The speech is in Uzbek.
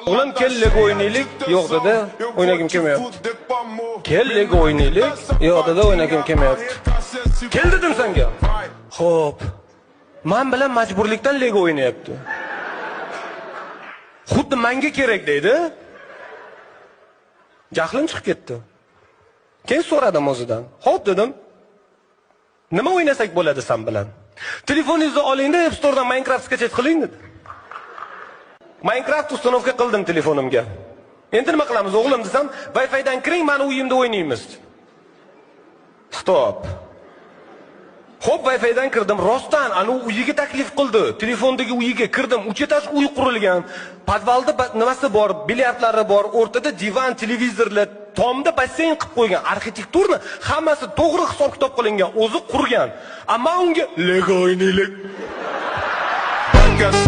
Oğlum kel Lego oynaylik, yo'q dedi, o'ynagim kelmayapti. Kel Lego oynaylik, yo'q dedi, o'ynagim kelmayapti. Kel dedim senga. Xo'p. Men bilan majburlikdan Lego o'ynayapti. Xuddi menga kerak deydi. Jahlim chiqib ketdi. Keyin so'radim o'zidan. Xo'p dedim. Nima o'ynasak bo'ladi sen bilan? Telefoningizni oling-da, App Store'dan Minecraft skachet qiling dedi. Minecraft ustanovka qildim telefonimga. Endi nima qilamiz o'g'lim desam, Wi-Fi dan kiring, meni uyimda o'ynaymiz. Stop. Xo'p, Wi-Fi dan kirdim, rostdan ana uyiga taklif qildi. Telefondagi uyiga kirdim, uchetasi uy qurilgan. Podvalda nimasi bor, bilyardlari bor, o'rtada divan, televizorlar, tomda basseyn qilib qo'ygan. Arxitekturni hammasi to'g'ri hisob-kitob qilingan, o'zi qurgan. Ammo unga Lego o'ynaylik. Fuck us.